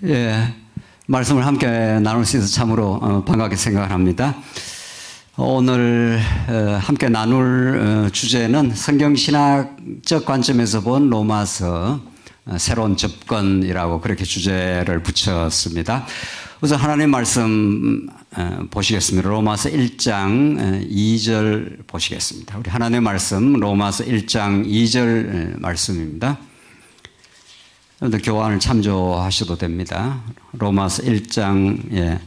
예, 말씀을 함께 나눌 수 있어서 참으로 반갑게 생각합니다. 오늘 함께 나눌 주제는 성경신학적 관점에서 본 로마서 새로운 접근이라고 그렇게 주제를 붙였습니다. 우선 하나님 말씀 보시겠습니다. 로마서 1장 2절 보시겠습니다. 우리 하나님의 말씀 로마서 1장 2절 말씀입니다. 여러분들 교환을 참조하셔도 됩니다. 로마서 1장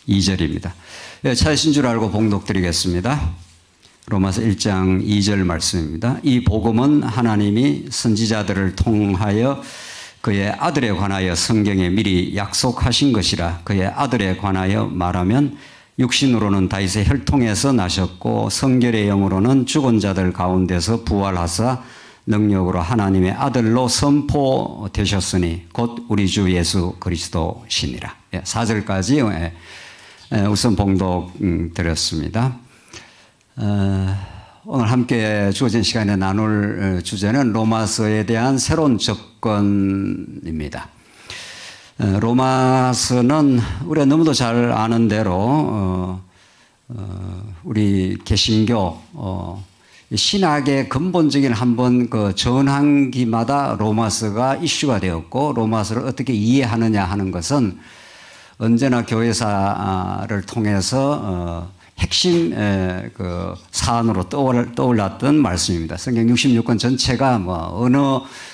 2절입니다. 찾으신 줄 알고 봉독드리겠습니다. 로마서 1장 2절 말씀입니다. 이 복음은 하나님이 선지자들을 통하여 그의 아들에 관하여 성경에 미리 약속하신 것이라. 그의 아들에 관하여 말하면 육신으로는 다윗의 혈통에서 나셨고 성결의 영으로는 죽은 자들 가운데서 부활하사 능력으로 하나님의 아들로 선포되셨으니 곧 우리 주 예수 그리스도시니라. 4절까지 우선 봉독 드렸습니다. 오늘 함께 주어진 시간에 나눌 주제는 로마서에 대한 새로운 접근입니다. 로마서는 우리가 너무도 잘 아는 대로 우리 개신교 신학의 근본적인 한번 그 전환기마다 로마서가 이슈가 되었고 로마서를 어떻게 이해하느냐 하는 것은 언제나 교회사를 통해서 핵심 그 사안으로 떠올랐던 말씀입니다. 성경 66권 전체가 뭐 어느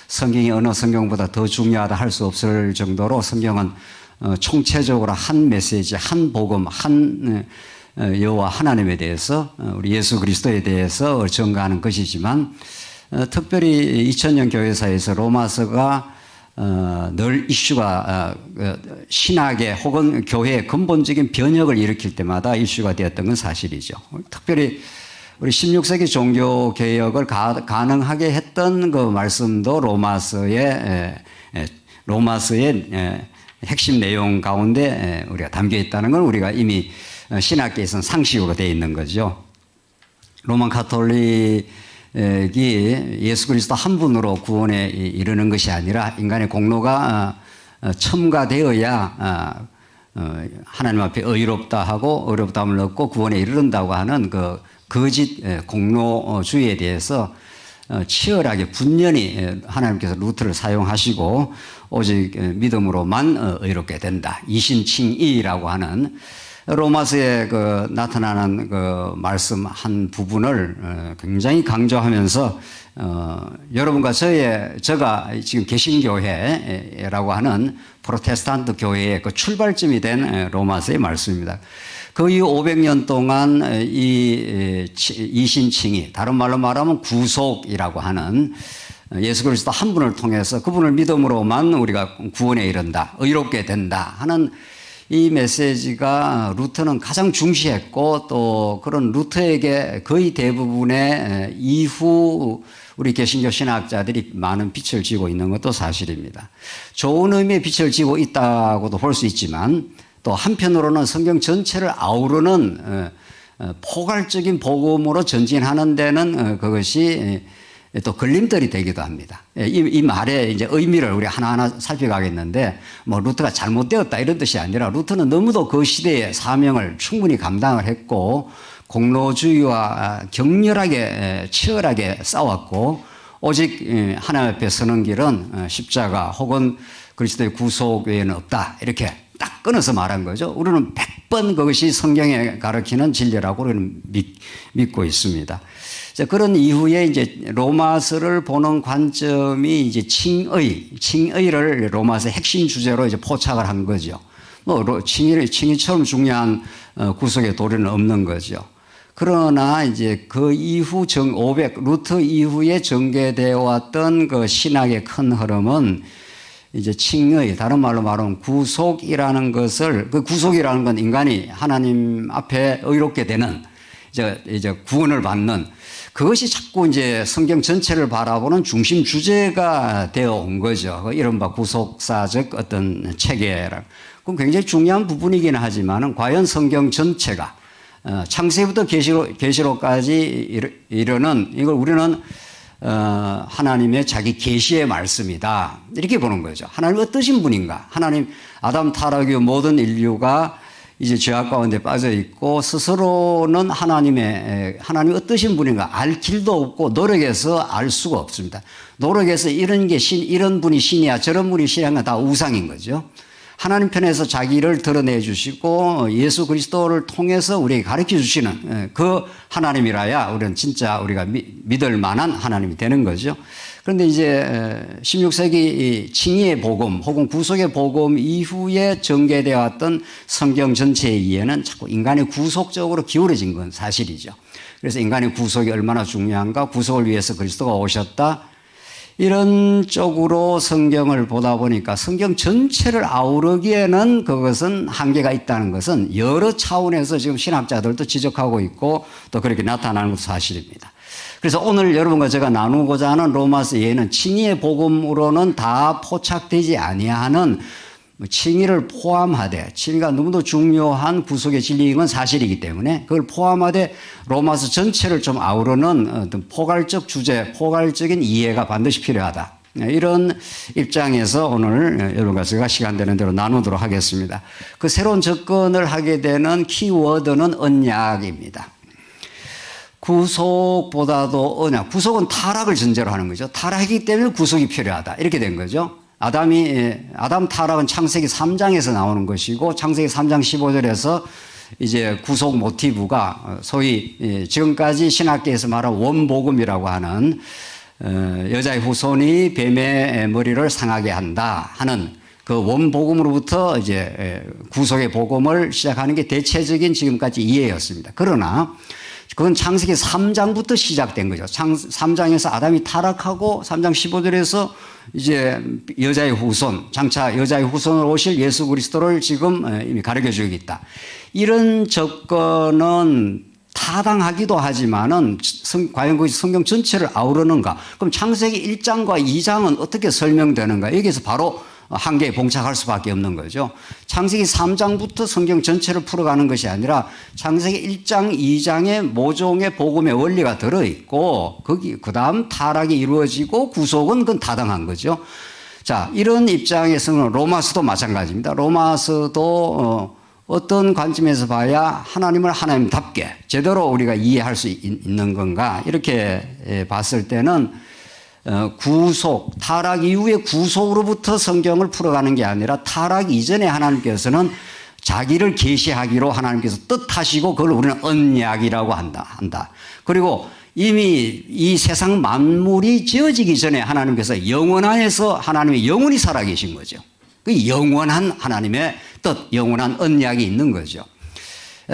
성경이 어느 성경보다 더 중요하다 할 수 없을 정도로 성경은 총체적으로 한 메시지, 한 복음, 한 여호와 하나님에 대해서 우리 예수 그리스도에 대해서 전가하는 것이지만 특별히 2000년 교회사에서 로마서가 늘 이슈가 신학의 혹은 교회의 근본적인 변혁을 일으킬 때마다 이슈가 되었던 건 사실이죠. 특별히 우리 16세기 종교개혁을 가능하게 했던 그 말씀도 로마서의 핵심 내용 가운데 우리가 담겨 있다는 걸 우리가 이미 신학계에서는 상식으로 되어 있는 거죠. 로만 가톨릭이 예수 그리스도 한 분으로 구원에 이르는 것이 아니라 인간의 공로가 첨가되어야 하나님 앞에 의롭다 하고 의롭다함을 얻고 구원에 이르른다고 하는 그 거짓 공로주의에 대해서 치열하게 분연히 하나님께서 루트를 사용하시고 오직 믿음으로만 의롭게 된다. 이신칭의라고 하는 로마서에 그 나타나는 그 말씀 한 부분을 굉장히 강조하면서 여러분과 제가 지금 개신교회라고 하는 프로테스탄트 교회의 그 출발점이 된 로마서의 말씀입니다. 그 이후 500년 동안 이 이신칭의, 다른 말로 말하면 구속이라고 하는 예수 그리스도 한 분을 통해서 그분을 믿음으로만 우리가 구원에 이른다, 의롭게 된다 하는 이 메시지가 루터는 가장 중시했고 또 그런 루터에게 거의 대부분의 이후 우리 개신교 신학자들이 많은 빛을 지고 있는 것도 사실입니다. 좋은 의미의 빛을 지고 있다고도 볼 수 있지만 또 한편으로는 성경 전체를 아우르는 포괄적인 복음으로 전진하는 데는 그것이 또 걸림돌이 되기도 합니다. 이 말의 이제 의미를 우리 하나하나 살펴가겠는데, 뭐 루터가 잘못되었다 이런 뜻이 아니라 루터는 너무도 그 시대의 사명을 충분히 감당을 했고, 공로주의와 격렬하게, 치열하게 싸웠고, 오직 하나님 앞에 서는 길은 십자가 혹은 그리스도의 구속 외에는 없다. 이렇게 딱 끊어서 말한 거죠. 우리는 100번 그것이 성경에 가르치는 진리라고 우리는 믿고 있습니다. 자, 그런 이후에 이제 로마서를 보는 관점이 이제 칭의를 로마서의 핵심 주제로 이제 포착을 한 거죠. 뭐, 칭의처럼 중요한 구속의 도리는 없는 거죠. 그러나 이제 그 이후 루터 이후에 전개되어 왔던 그 신학의 큰 흐름은 이제 칭의, 다른 말로 말하면 구속이라는 것을, 그 구속이라는 건 인간이 하나님 앞에 의롭게 되는, 이제 구원을 받는 그것이 자꾸 이제 성경 전체를 바라보는 중심 주제가 되어 온 거죠. 이른바 구속사적 어떤 체계라. 그건 굉장히 중요한 부분이긴 하지만은 과연 성경 전체가 창세부터 계시록까지 이르는 이걸 우리는 하나님의 자기 계시의 말씀이다. 이렇게 보는 거죠. 하나님 어떠신 분인가? 하나님 아담 타락 이후 모든 인류가 이제 죄악 가운데 빠져 있고 스스로는 하나님 어떠신 분인가 알 길도 없고 노력해서 알 수가 없습니다. 노력해서 이런 분이 신이야 저런 분이 신이야 다 우상인 거죠. 하나님 편에서 자기를 드러내 주시고 예수 그리스도를 통해서 우리에게 가르쳐 주시는 그 하나님이라야 우리는 진짜 우리가 믿을 만한 하나님이 되는 거죠. 그런데 이제 16세기 칭의의 복음 혹은 구속의 복음 이후에 전개되어 왔던 성경 전체의 이해는 자꾸 인간의 구속 쪽으로 기울어진 건 사실이죠. 그래서 인간의 구속이 얼마나 중요한가, 구속을 위해서 그리스도가 오셨다, 이런 쪽으로 성경을 보다 보니까 성경 전체를 아우르기에는 그것은 한계가 있다는 것은 여러 차원에서 지금 신학자들도 지적하고 있고 또 그렇게 나타나는 것도 사실입니다. 그래서 오늘 여러분과 제가 나누고자 하는 로마서 예는 칭의의 복음으로는 다 포착되지 아니하는 칭의를 포함하되, 칭의가 너무도 중요한 구속의 진리인 건 사실이기 때문에 그걸 포함하되 로마서 전체를 좀 아우르는 어떤 포괄적 주제, 포괄적인 이해가 반드시 필요하다. 이런 입장에서 오늘 여러분과 제가 시간 되는 대로 나누도록 하겠습니다. 그 새로운 접근을 하게 되는 키워드는 언약입니다. 구속보다도 언약, 구속은 타락을 전제로 하는 거죠. 타락이기 때문에 구속이 필요하다. 이렇게 된 거죠. 아담 타락은 창세기 3장에서 나오는 것이고 창세기 3장 15절에서 이제 구속 모티브가 소위 지금까지 신학계에서 말하는 원복음이라고 하는 여자의 후손이 뱀의 머리를 상하게 한다 하는 그 원복음으로부터 이제 구속의 복음을 시작하는 게 대체적인 지금까지 이해였습니다. 그러나 그건 창세기 3장부터 시작된 거죠. 3장에서 아담이 타락하고 3장 15절에서 이제 여자의 후손, 장차 여자의 후손으로 오실 예수 그리스도를 지금 이미 가르쳐 주고 있다. 이런 접근은 타당하기도 하지만은 과연 그것이 성경 전체를 아우르는가? 그럼 창세기 1장과 2장은 어떻게 설명되는가? 여기에서 바로 한계에 봉착할 수밖에 없는 거죠. 창세기 3장부터 성경 전체를 풀어가는 것이 아니라 창세기 1장, 2장에 모종의 복음의 원리가 들어있고 그 다음 타락이 이루어지고 구속은 그건 타당한 거죠. 자, 이런 입장에서는 로마서도 마찬가지입니다. 로마서도 어떤 관점에서 봐야 하나님을 하나님답게 제대로 우리가 이해할 수 있는 건가 이렇게 봤을 때는 구속, 타락 이후의 구속으로부터 성경을 풀어가는 게 아니라 타락 이전에 하나님께서는 자기를 계시하기로 하나님께서 뜻하시고 그걸 우리는 언약이라고 한다. 그리고 이미 이 세상 만물이 지어지기 전에 하나님께서 영원 안에서 하나님의 영원히 살아계신 거죠. 그 영원한 하나님의 뜻, 영원한 언약이 있는 거죠.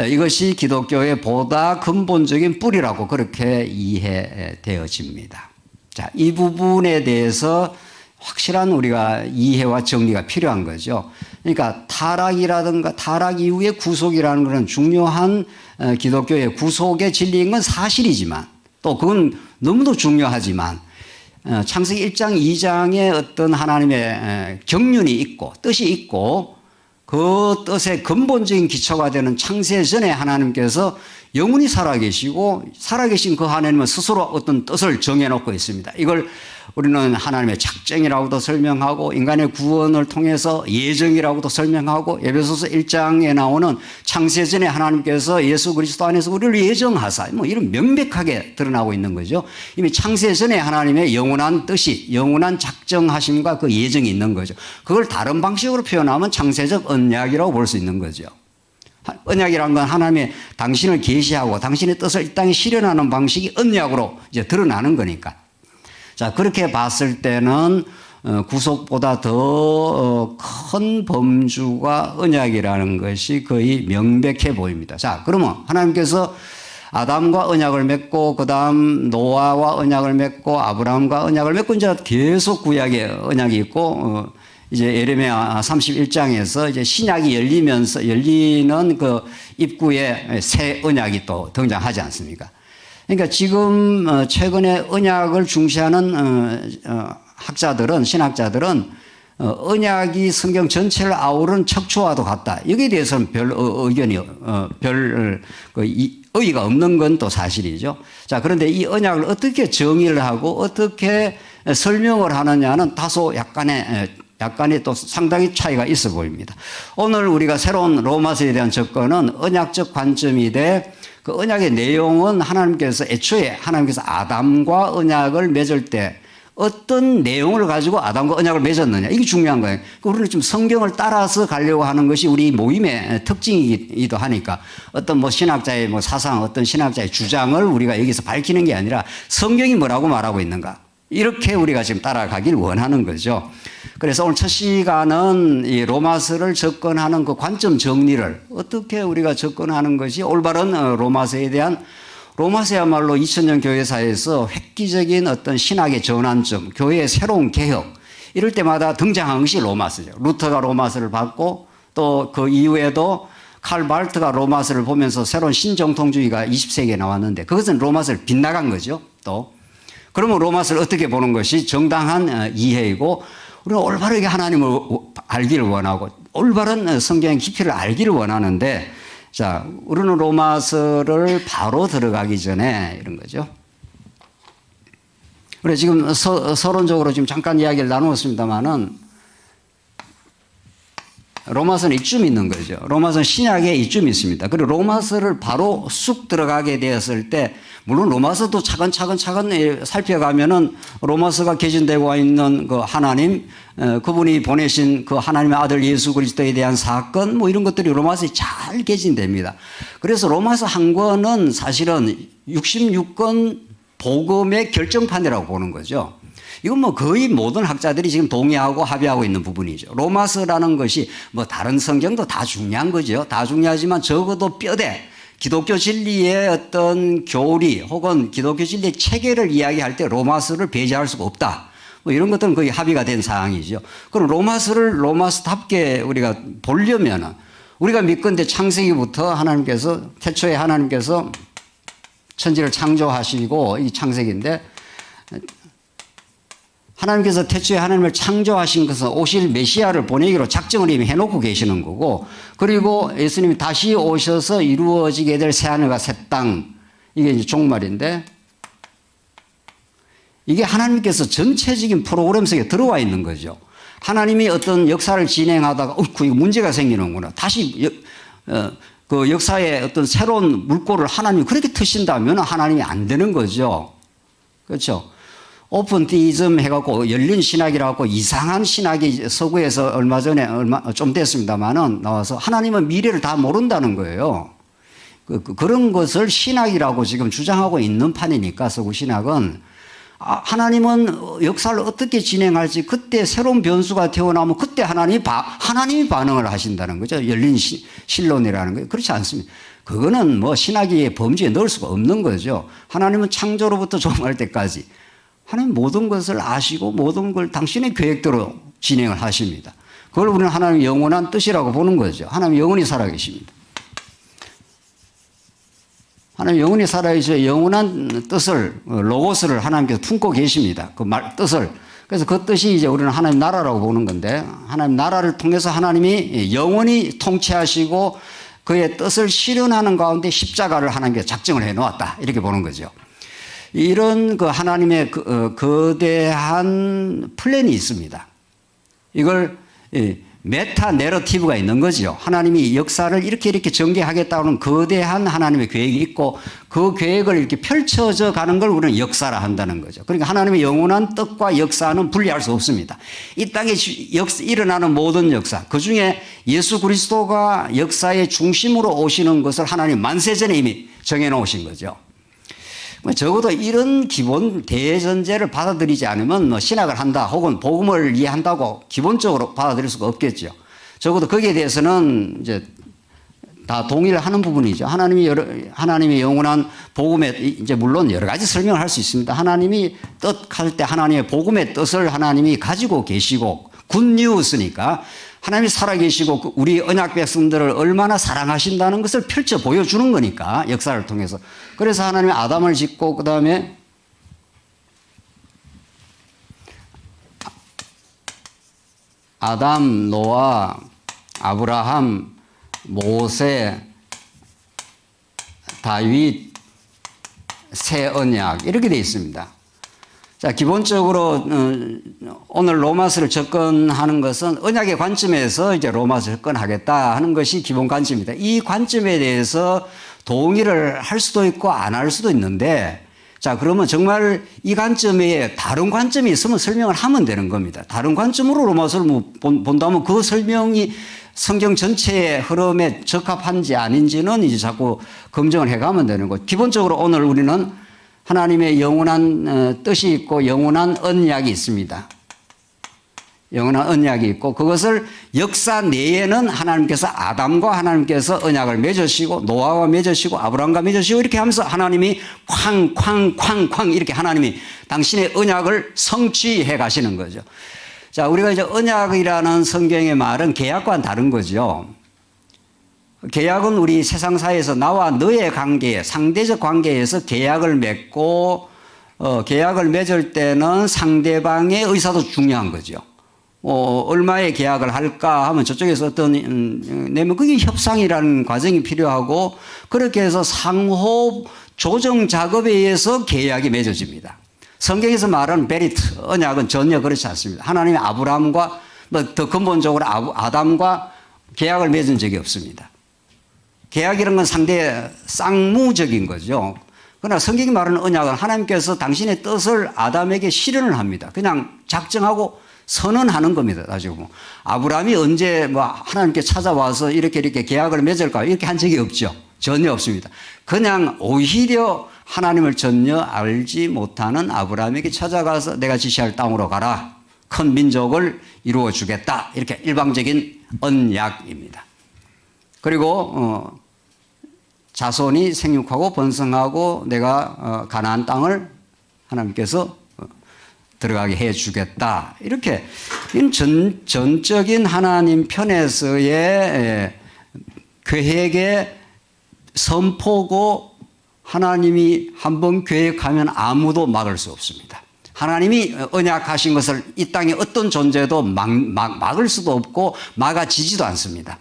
이것이 기독교의 보다 근본적인 뿌리라고 그렇게 이해되어집니다. 자, 이 부분에 대해서 확실한 우리가 이해와 정리가 필요한 거죠. 그러니까 타락이라든가 타락 이후의 구속이라는 것은 중요한 기독교의 구속의 진리인 건 사실이지만 또 그건 너무도 중요하지만 창세기 1장, 2장에 어떤 하나님의 경륜이 있고 뜻이 있고 그 뜻의 근본적인 기초가 되는 창세 전에 하나님께서 영원히 살아계신 그 하나님은 스스로 어떤 뜻을 정해놓고 있습니다. 이걸 우리는 하나님의 작정이라고도 설명하고 인간의 구원을 통해서 예정이라고도 설명하고 에베소서 1장에 나오는 창세전에 하나님께서 예수 그리스도 안에서 우리를 예정하사 이런 명백하게 드러나고 있는 거죠. 이미 창세전에 하나님의 영원한 뜻이 영원한 작정하심과 그 예정이 있는 거죠. 그걸 다른 방식으로 표현하면 창세적 언약이라고 볼 수 있는 거죠. 언약이라는 건 하나님의 당신을 계시하고 당신의 뜻을 이 땅에 실현하는 방식이 언약으로 이제 드러나는 거니까. 자, 그렇게 봤을 때는 구속보다 더 큰 범주가 언약이라는 것이 거의 명백해 보입니다. 자, 그러면 하나님께서 아담과 언약을 맺고 그 다음 노아와 언약을 맺고 아브라함과 언약을 맺고 이제 계속 구약에 언약이 있고 이제 예레미야 31장에서 이제 신약이 열리는 그 입구에 새 언약이 또 등장하지 않습니까? 그러니까 지금 최근에 언약을 중시하는 학자들은 신학자들은 언약이 성경 전체를 아우르는 척추와도 같다. 여기에 대해서는 별 의견이 의의가 없는 건 또 사실이죠. 자, 그런데 이 언약을 어떻게 정의를 하고 어떻게 설명을 하느냐는 다소 약간의 또 상당히 차이가 있어 보입니다. 오늘 우리가 새로운 로마서에 대한 접근은 언약적 관점이 돼 그 언약의 내용은 하나님께서 애초에 하나님께서 아담과 언약을 맺을 때 어떤 내용을 가지고 아담과 언약을 맺었느냐. 이게 중요한 거예요. 우리는 좀 성경을 따라서 가려고 하는 것이 우리 모임의 특징이기도 하니까 어떤 뭐 신학자의 뭐 사상, 어떤 신학자의 주장을 우리가 여기서 밝히는 게 아니라 성경이 뭐라고 말하고 있는가. 이렇게 우리가 지금 따라가길 원하는 거죠. 그래서 오늘 첫 시간은 이 로마서를 접근하는 그 관점 정리를 어떻게 우리가 접근하는 것이 올바른 로마서에 대한 로마서야말로 2000년 교회사에서 획기적인 어떤 신학의 전환점, 교회의 새로운 개혁 이럴 때마다 등장한 것이 로마서죠. 루터가 로마서를 받고 또 그 이후에도 칼 바르트가 로마서를 보면서 새로운 신정통주의가 20세기에 나왔는데 그것은 로마서를 빗나간 거죠. 또 그러면 로마서를 어떻게 보는 것이 정당한 이해이고 우리는 올바르게 하나님을 알기를 원하고 올바른 성경의 깊이를 알기를 원하는데 자, 우리는 로마서를 바로 들어가기 전에 이런 거죠. 그래 지금 서론적으로 지금 잠깐 이야기를 나누었습니다만은 로마서는 이쯤 있는 거죠. 로마서는 신약에 이쯤 있습니다. 그리고 로마서를 바로 쑥 들어가게 되었을 때 물론 로마서도 차근차근 살펴가면은 로마서가 개진되고 있는 그 하나님 그분이 보내신 그 하나님의 아들 예수 그리스도에 대한 사건 뭐 이런 것들이 로마서에 잘 개진됩니다. 그래서 로마서 한 권은 사실은 66권 복음의 결정판이라고 보는 거죠. 이건 뭐 거의 모든 학자들이 지금 동의하고 합의하고 있는 부분이죠. 로마서라는 것이 뭐 다른 성경도 다 중요한 거죠. 다 중요하지만 적어도 뼈대 기독교 진리의 어떤 교리 혹은 기독교 진리의 체계를 이야기할 때 로마서를 배제할 수가 없다. 뭐 이런 것들은 거의 합의가 된 사항이죠. 그럼 로마서를 로마서답게 우리가 보려면은 우리가 믿건대 창세기부터 하나님께서 태초에 하나님께서 천지를 창조하시고 이 창세기인데 하나님께서 태초에 하나님을 창조하신 것은 오실 메시아를 보내기로 작정을 이미 해놓고 계시는 거고 그리고 예수님이 다시 오셔서 이루어지게 될 새하늘과 새 땅 이게 이제 종말인데 이게 하나님께서 전체적인 프로그램 속에 들어와 있는 거죠. 하나님이 어떤 역사를 진행하다가 이거 문제가 생기는구나. 다시 그 역사의 어떤 새로운 물꼬를 하나님이 그렇게 트신다면 하나님이 안 되는 거죠. 그렇죠. 오픈 디이즘 해갖고 열린 신학이라고 이상한 신학이 서구에서 얼마 전에 좀 됐습니다만은 나와서 하나님은 미래를 다 모른다는 거예요. 그런 것을 신학이라고 지금 주장하고 있는 판이니까 서구 신학은 하나님은 역사를 어떻게 진행할지 그때 새로운 변수가 태어나면 그때 하나님이 반응을 하신다는 거죠. 열린 신론이라는 거예요. 그렇지 않습니다. 그거는 뭐 신학의 범주에 넣을 수가 없는 거죠. 하나님은 창조로부터 종말 때까지 하나님 모든 것을 아시고 모든 걸 당신의 계획대로 진행을 하십니다. 그걸 우리는 하나님의 영원한 뜻이라고 보는 거죠. 하나님 영원히 살아계십니다. 하나님 영원히 살아계셔 영원한 뜻을 로고스를 하나님께서 품고 계십니다. 그 뜻을. 그래서 그 뜻이 이제 우리는 하나님 나라라고 보는 건데 하나님 나라를 통해서 하나님이 영원히 통치하시고 그의 뜻을 실현하는 가운데 십자가를 하나님께서 작정을 해 놓았다. 이렇게 보는 거죠. 이런 그 하나님의 거대한 플랜이 있습니다. 이걸 메타 내러티브가 있는 거죠. 하나님이 역사를 이렇게 전개하겠다는 거대한 하나님의 계획이 있고 그 계획을 이렇게 펼쳐져 가는 걸 우리는 역사라 한다는 거죠. 그러니까 하나님의 영원한 뜻과 역사는 분리할 수 없습니다. 이 땅에 일어나는 모든 역사, 그중에 예수 그리스도가 역사의 중심으로 오시는 것을 하나님 만세전에 이미 정해놓으신 거죠. 적어도 이런 기본 대전제를 받아들이지 않으면 신학을 한다 혹은 복음을 이해한다고 기본적으로 받아들일 수가 없겠죠. 적어도 거기에 대해서는 이제 다 동의를 하는 부분이죠. 하나님의 영원한 복음에 이제 물론 여러 가지 설명을 할 수 있습니다. 하나님이 뜻할 때 하나님의 복음의 뜻을 하나님이 가지고 계시고 굿뉴스니까 하나님이 살아계시고 우리 언약 백성들을 얼마나 사랑하신다는 것을 펼쳐 보여주는 거니까, 역사를 통해서. 그래서 하나님이 아담을 짓고 그 다음에 아담, 노아, 아브라함, 모세, 다윗, 새 언약 이렇게 되어 있습니다. 자, 기본적으로 오늘 로마서를 접근하는 것은 언약의 관점에서 이제 로마서 접근하겠다 하는 것이 기본 관점입니다. 이 관점에 대해서 동의를 할 수도 있고 안 할 수도 있는데, 자, 그러면 정말 이 관점에 다른 관점이 있으면 설명을 하면 되는 겁니다. 다른 관점으로 로마서를 본다면 그 설명이 성경 전체의 흐름에 적합한지 아닌지는 이제 자꾸 검증을 해가면 되는 거죠. 기본적으로 오늘 우리는 하나님의 영원한 뜻이 있고 영원한 언약이 있습니다. 영원한 언약이 있고, 그것을 역사 내에는 하나님께서 아담과 하나님께서 언약을 맺으시고 노아와 맺으시고 아브라함과 맺으시고 이렇게 하면서 하나님이 쾅쾅쾅쾅 이렇게 하나님이 당신의 언약을 성취해 가시는 거죠. 자, 우리가 이제 언약이라는 성경의 말은 계약과는 다른 거죠. 계약은 우리 세상사에서 나와 너의 관계에, 상대적 관계에서 계약을 맺고, 계약을 맺을 때는 상대방의 의사도 중요한 거죠. 얼마의 계약을 할까 하면 저쪽에서 어떤, 내면 그게 협상이라는 과정이 필요하고, 그렇게 해서 상호 조정 작업에 의해서 계약이 맺어집니다. 성경에서 말하는 베리트, 언약은 전혀 그렇지 않습니다. 하나님이 아브라함과, 더 근본적으로 아담과 계약을 맺은 적이 없습니다. 계약이라는 건 상대의 쌍무적인 거죠. 그러나 성경이 말하는 언약은 하나님께서 당신의 뜻을 아담에게 실현을 합니다. 그냥 작정하고 선언하는 겁니다. 나중에 보면. 아브라함이 언제 하나님께 찾아와서 이렇게 계약을 맺을까? 이렇게 한 적이 없죠. 전혀 없습니다. 그냥 오히려 하나님을 전혀 알지 못하는 아브라함에게 찾아가서 내가 지시할 땅으로 가라. 큰 민족을 이루어 주겠다. 이렇게 일방적인 언약입니다. 그리고 자손이 생육하고 번성하고 내가 가나안 땅을 하나님께서 들어가게 해 주겠다. 이렇게 전적인 하나님 편에서의 계획의 선포고, 하나님이 한번 계획하면 아무도 막을 수 없습니다. 하나님이 언약하신 것을 이 땅에 어떤 존재도 막을 수도 없고 막아지지도 않습니다.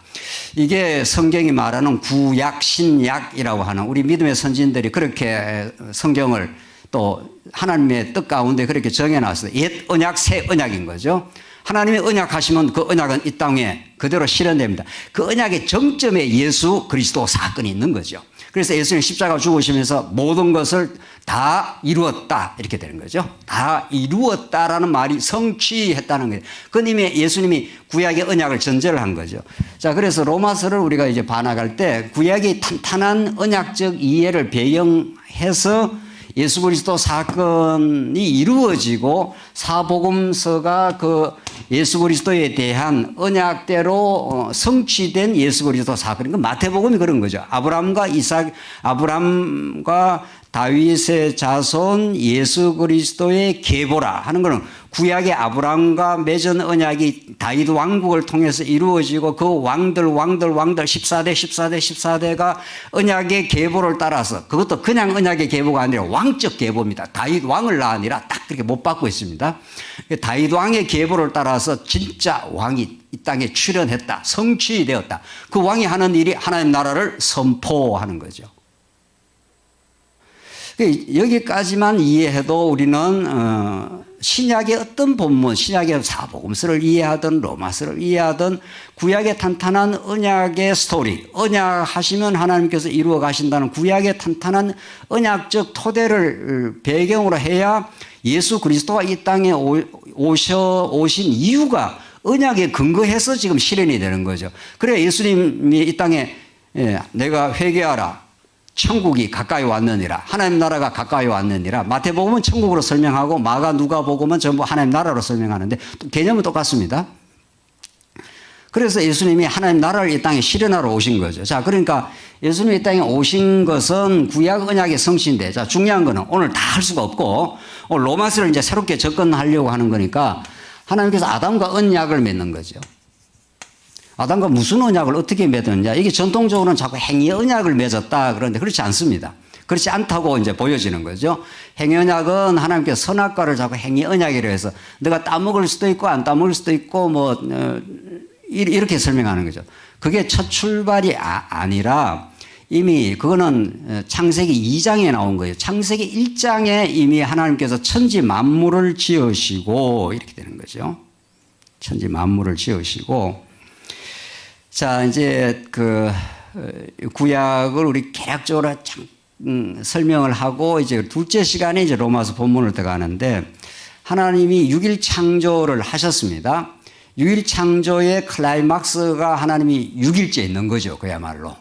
이게 성경이 말하는 구약, 신약이라고 하는, 우리 믿음의 선진들이 그렇게 성경을 또 하나님의 뜻 가운데 그렇게 정해놨어요. 옛 언약, 새 언약인 거죠. 하나님이 언약하시면 그 언약은 이 땅에 그대로 실현됩니다. 그 언약의 정점에 예수 그리스도 사건이 있는 거죠. 그래서 예수님 십자가 죽으시면서 모든 것을 다 이루었다 이렇게 되는 거죠. 다 이루었다라는 말이 성취했다는 거예요. 그 이미 예수님이 구약의 언약을 전제를 한 거죠. 자, 그래서 로마서를 우리가 이제 반학할 때 구약의 탄탄한 언약적 이해를 배경해서 예수 그리스도 사건이 이루어지고 사복음서가 그 예수 그리스도에 대한 언약대로 성취된 예수 그리스도 사건. 그 마태복음이 그런 거죠. 아브람과 다윗의 자손 예수 그리스도의 계보라 하는 것은 구약의 아브람과 맺은 언약이 다윗 왕국을 통해서 이루어지고 그 왕들 14대가 언약의 계보를 따라서, 그것도 그냥 언약의 계보가 아니라 왕적 계보입니다. 다윗 왕을 낳으니라 딱 그렇게 못 받고 있습니다. 다윗 왕의 계보를 따라서 진짜 왕이 이 땅에 출현했다. 성취되었다. 그 왕이 하는 일이 하나님 나라를 선포하는 거죠. 여기까지만 이해해도 우리는 신약의 어떤 본문, 신약의 사복음서를 이해하든 로마서를 이해하든 구약의 탄탄한 언약의 스토리, 언약하시면 하나님께서 이루어 가신다는 구약의 탄탄한 언약적 토대를 배경으로 해야 예수 그리스도가 이 땅에 오신 이유가 언약에 근거해서 지금 실현이 되는 거죠. 그래 예수님이 이 땅에 내가 회개하라. 천국이 가까이 왔느니라. 하나님 나라가 가까이 왔느니라. 마태복음은 천국으로 설명하고 마가 누가복음은 전부 하나님 나라로 설명하는데 개념은 똑같습니다. 그래서 예수님이 하나님 나라를 이 땅에 실현하러 오신 거죠. 자, 그러니까 예수님이 이 땅에 오신 것은 구약 언약의 성취인데, 자, 중요한 거는 오늘 다 할 수가 없고 오늘 로마서를 이제 새롭게 접근하려고 하는 거니까 하나님께서 아담과 언약을 맺는 거죠. 아담과 무슨 언약을 어떻게 맺었냐. 이게 전통적으로는 자꾸 행위 언약을 맺었다. 그런데 그렇지 않습니다. 그렇지 않다고 이제 보여지는 거죠. 행위 언약은 하나님께서 선악과를 자꾸 행위 언약이라고 해서 내가 따먹을 수도 있고 안 따먹을 수도 있고 뭐 이렇게 설명하는 거죠. 그게 첫 출발이 아니라 이미 그거는 창세기 2장에 나온 거예요. 창세기 1장에 이미 하나님께서 천지 만물을 지으시고 이렇게 되는 거죠. 천지 만물을 지으시고 자 이제 그 구약을 우리 개략적으로 설명을 하고 이제 둘째 시간에 이제 로마서 본문을 들어가는데 하나님이 6일 창조를 하셨습니다. 6일 창조의 클라이막스가 하나님이 6일째 있는 거죠. 그야말로.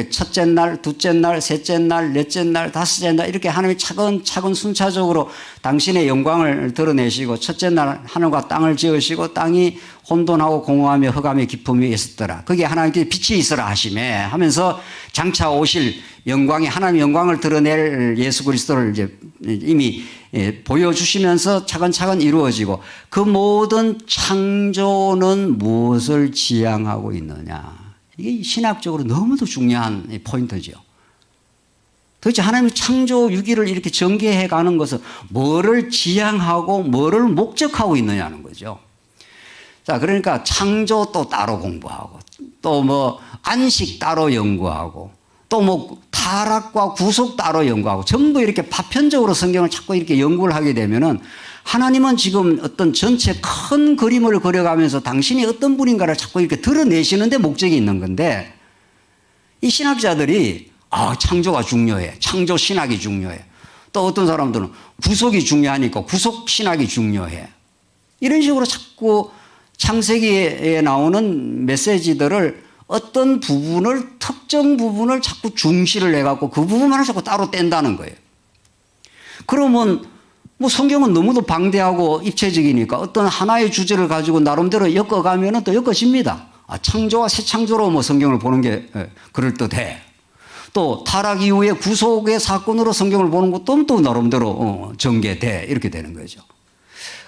첫째 날, 둘째 날, 셋째 날, 넷째 날, 다섯째 날 이렇게 하나님이 차근차근 순차적으로 당신의 영광을 드러내시고 첫째 날 하늘과 땅을 지으시고 땅이 혼돈하고 공허하며 흑암의 깊음이 있었더라. 거기에 하나님께서 빛이 있어라 하시매 하면서 장차 오실 영광이 하나님의 영광을 드러낼 예수 그리스도를 이제 이미 보여주시면서 차근차근 이루어지고 그 모든 창조는 무엇을 지향하고 있느냐. 이게 신학적으로 너무도 중요한 포인트죠. 도대체 하나님의 창조 6일을 이렇게 전개해 가는 것은 뭐를 지향하고 뭐를 목적하고 있느냐는 거죠. 자, 그러니까 창조 또 따로 공부하고 또 뭐 안식 따로 연구하고 또 뭐 타락과 구속 따로 연구하고 전부 이렇게 파편적으로 성경을 자꾸 이렇게 연구를 하게 되면은 하나님은 지금 어떤 전체 큰 그림을 그려가면서 당신이 어떤 분인가를 자꾸 이렇게 드러내시는데 목적이 있는 건데 이 신학자들이 창조가 중요해. 창조 신학이 중요해. 또 어떤 사람들은 구속이 중요하니까 구속 신학이 중요해. 이런 식으로 자꾸 창세기에 나오는 메시지들을 어떤 부분을 특정 부분을 자꾸 중시를 해갖고 그 부분만을 자꾸 따로 뗀다는 거예요. 그러면 뭐 성경은 너무도 방대하고 입체적이니까 어떤 하나의 주제를 가지고 나름대로 엮어가면 또 엮어집니다. 창조와 새 창조로 뭐 성경을 보는 게 그럴듯해. 또 타락 이후에 구속의 사건으로 성경을 보는 것도 또 나름대로 전개돼. 이렇게 되는 거죠.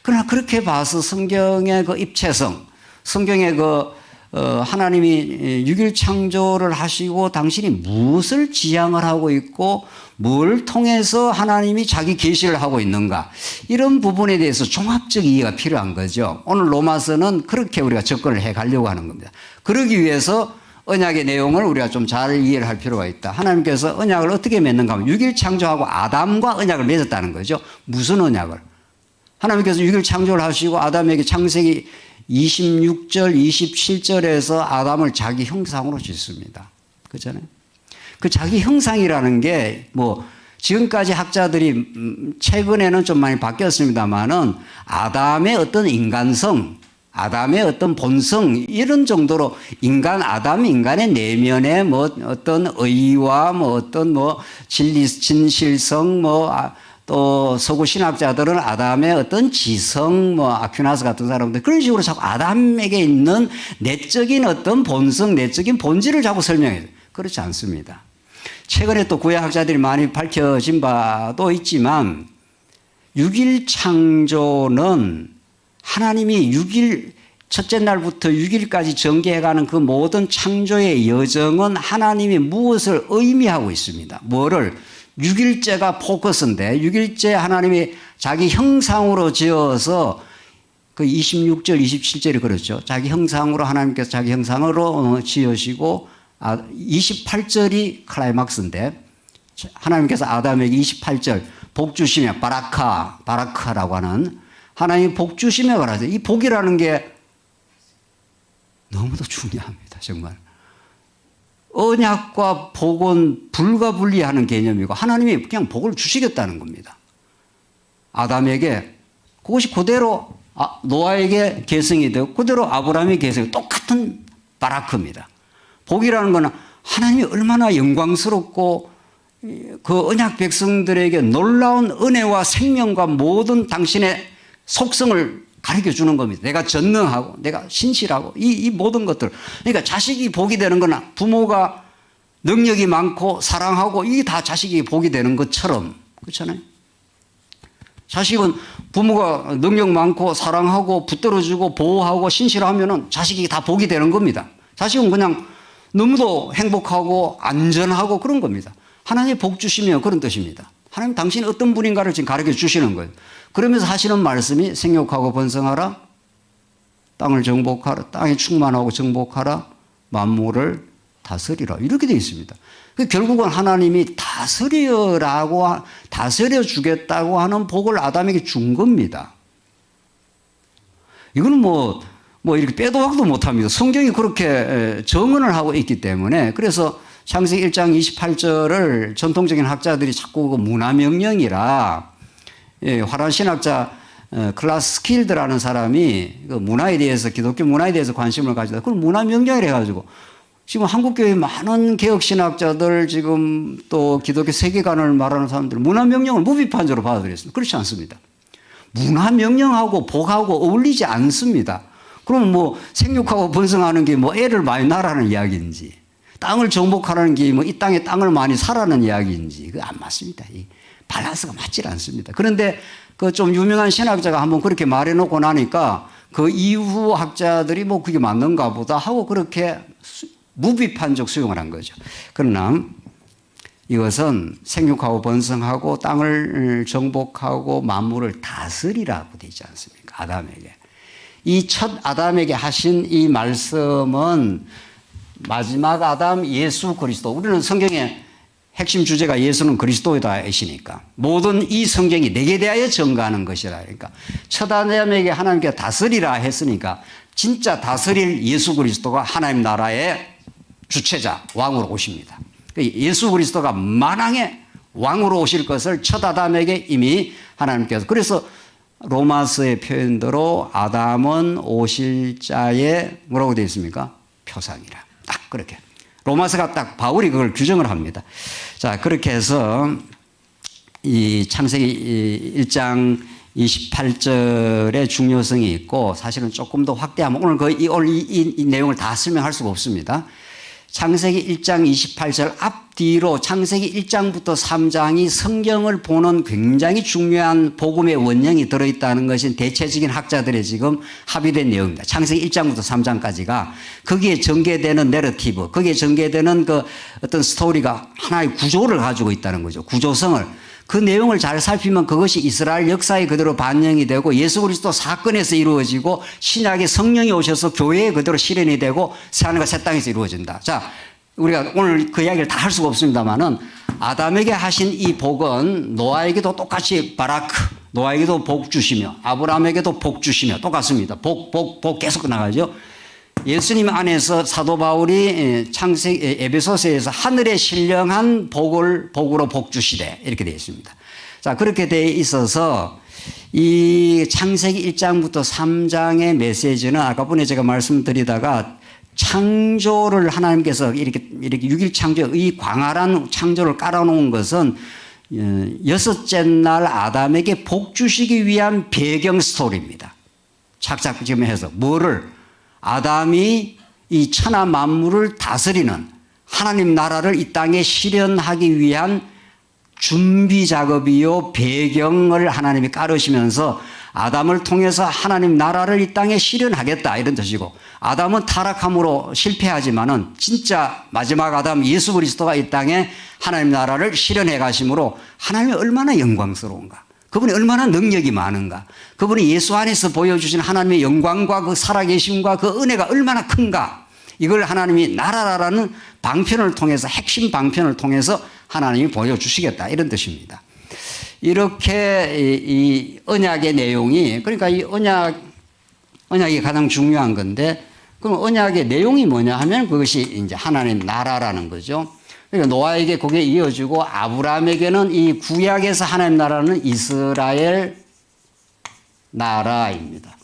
그러나 그렇게 봐서 성경의 그 입체성, 성경의 그 하나님이 6일 창조를 하시고 당신이 무엇을 지향을 하고 있고 뭘 통해서 하나님이 자기 계시를 하고 있는가 이런 부분에 대해서 종합적 이해가 필요한 거죠. 오늘 로마서는 그렇게 우리가 접근을 해 가려고 하는 겁니다. 그러기 위해서 언약의 내용을 우리가 좀 잘 이해를 할 필요가 있다. 하나님께서 언약을 어떻게 맺는가 하면 6일 창조하고 아담과 언약을 맺었다는 거죠. 무슨 언약을? 하나님께서 6일 창조를 하시고 아담에게 창세기 26절, 27절에서 아담을 자기 형상으로 짓습니다. 그렇잖아요. 그 자기 형상이라는 게 뭐 지금까지 학자들이 최근에는 좀 많이 바뀌었습니다만은 아담의 어떤 인간성, 아담의 어떤 본성 이런 정도로 아담 인간의 내면에 뭐 어떤 의와 뭐 어떤 뭐 진실성 또 서구 신학자들은 아담의 어떤 지성, 아퀴나스 같은 사람들 그런 식으로 자꾸 아담에게 있는 내적인 어떤 본성, 내적인 본질을 자꾸 설명해요. 그렇지 않습니다. 최근에 또 구약학자들이 많이 밝혀진 바도 있지만 6일 창조는 하나님이 6일 첫째 날부터 6일까지 전개해가는 그 모든 창조의 여정은 하나님이 무엇을 의미하고 있습니다. 뭐를? 6일째가 포커스인데 6일째 하나님이 자기 형상으로 지어서 그 26절, 27절이 그렇죠. 자기 형상으로 하나님께서 자기 형상으로 지으시고 28절이 클라이막스인데 하나님께서 아담에게 28절 복 주시며 바라카라고 하는 하나님이 복 주시며 그러죠. 이 복이라는 게 너무도 중요합니다. 정말. 언약과 복은 불가분리하는 개념이고 하나님이 그냥 복을 주시겠다는 겁니다. 아담에게 그것이 그대로 노아에게 계승이 되고 그대로 아브라함의 계승이 똑같은 바라크입니다. 복이라는 것은 하나님이 얼마나 영광스럽고 그 언약 백성들에게 놀라운 은혜와 생명과 모든 당신의 속성을 가르쳐 주는 겁니다. 내가 전능하고 내가 신실하고 이 모든 것들. 그러니까 자식이 복이 되는 건 부모가 능력이 많고 사랑하고 이게 다 자식이 복이 되는 것처럼 그렇잖아요. 자식은 부모가 능력 많고 사랑하고 붙들어주고 보호하고 신실하면은 자식이 다 복이 되는 겁니다. 자식은 그냥 너무도 행복하고 안전하고 그런 겁니다. 하나님이 복 주시면 그런 뜻입니다. 하나님 당신이 어떤 분인가를 지금 가르쳐 주시는 거예요. 그러면서 하시는 말씀이 생육하고 번성하라, 땅을 정복하라, 땅에 충만하고 정복하라, 만물을 다스리라 이렇게 되어 있습니다. 결국은 하나님이 다스려 주겠다고 하는 복을 아담에게 준 겁니다. 이거는 뭐 이렇게 빼도 박도 못합니다. 성경이 그렇게 정언을 하고 있기 때문에. 그래서 창세기 1장 28절을 전통적인 학자들이 자꾸 문화명령이라, 화란 신학자 클라스 스킬드라는 사람이 그 문화에 대해서, 기독교 문화에 대해서 관심을 가지다 그걸 문화명령이라 해가지고 지금 한국교회 많은 개혁신학자들, 지금 또 기독교 세계관을 말하는 사람들 문화명령을 무비판적으로 받아들였습니다. 그렇지 않습니다. 문화명령하고 복하고 어울리지 않습니다. 그럼 뭐 생육하고 번성하는 게 뭐 애를 많이 낳으라는 이야기인지, 땅을 정복하라는 게 뭐 이 땅에 땅을 많이 사라는 이야기인지, 그거 안 맞습니다. 이 밸런스가 맞질 않습니다. 그런데 그 좀 유명한 신학자가 한번 그렇게 말해놓고 나니까 그 이후 학자들이 뭐 그게 맞는가 보다 하고 그렇게 무비판적 수용을 한 거죠. 그러나 이것은 생육하고 번성하고 땅을 정복하고 만물을 다스리라고 되지 않습니까? 아담에게. 이 첫 아담에게 하신 이 말씀은 마지막 아담 예수 그리스도, 우리는 성경의 핵심 주제가 예수는 그리스도이다이시니까 모든 이 성경이 내게 대하여 증거하는 것이라. 그러니까 첫 아담에게 하나님께 다스리라 했으니까 진짜 다스릴 예수 그리스도가 하나님 나라의 주체자, 왕으로 오십니다. 예수 그리스도가 만왕의 왕으로 오실 것을 첫 아담에게 이미 하나님께서, 그래서 로마서의 표현대로 아담은 오실 자의 뭐라고 되어 있습니까? 표상이라. 딱 그렇게. 로마서가 딱 바울이 그걸 규정을 합니다. 자, 그렇게 해서 이 창세기 1장 28절의 중요성이 있고, 사실은 조금 더 확대하면 오늘 이 내용을 다 설명할 수가 없습니다. 창세기 1장 28절 앞뒤로 창세기 1장부터 3장이 성경을 보는 굉장히 중요한 복음의 원령이 들어있다는 것이 대체적인 학자들의 지금 합의된 내용입니다. 창세기 1장부터 3장까지가 거기에 전개되는 내러티브, 거기에 전개되는 그 어떤 스토리가 하나의 구조를 가지고 있다는 거죠. 구조성을. 그 내용을 잘 살피면 그것이 이스라엘 역사에 그대로 반영이 되고 예수 그리스도 사건에서 이루어지고 신약의 성령이 오셔서 교회에 그대로 실현이 되고 새하늘과 새 땅에서 이루어진다. 자, 우리가 오늘 그 이야기를 다 할 수가 없습니다만은 아담에게 하신 이 복은 노아에게도 똑같이 바라크, 노아에게도 복 주시며 아브라함에게도 복 주시며 똑같습니다. 복 계속 나가죠. 예수님 안에서 사도 바울이 에베소서에서 하늘에 신령한 복으로 복 주시되 이렇게 되어 있습니다. 자, 그렇게 되어 있어서 이 창세기 1장부터 3장의 메시지는 아까 전에 제가 말씀드리다가 창조를 하나님께서 이렇게 6일 창조의 광활한 창조를 깔아놓은 것은 여섯째 날 아담에게 복 주시기 위한 배경 스토리입니다. 착착 지금 해서 뭐를? 아담이 이 천하 만물을 다스리는 하나님 나라를 이 땅에 실현하기 위한 준비 작업이요 배경을 하나님이 깔으시면서 아담을 통해서 하나님 나라를 이 땅에 실현하겠다 이런 뜻이고, 아담은 타락함으로 실패하지만은 진짜 마지막 아담 예수 그리스도가 이 땅에 하나님 나라를 실현해 가심으로 하나님이 얼마나 영광스러운가, 그분이 얼마나 능력이 많은가, 그분이 예수 안에서 보여주신 하나님의 영광과 그 살아계심과 그 은혜가 얼마나 큰가, 이걸 하나님이 나라라는 방편을 통해서, 핵심 방편을 통해서 하나님이 보여주시겠다 이런 뜻입니다. 이렇게 이 언약의 내용이, 그러니까 이 언약이 가장 중요한 건데, 그럼 언약의 내용이 뭐냐 하면 그것이 이제 하나님 나라라는 거죠. 그러니까 노아에게 그게 이어지고 아브라함에게는 이 구약에서 하나님 나라는 이스라엘 나라입니다.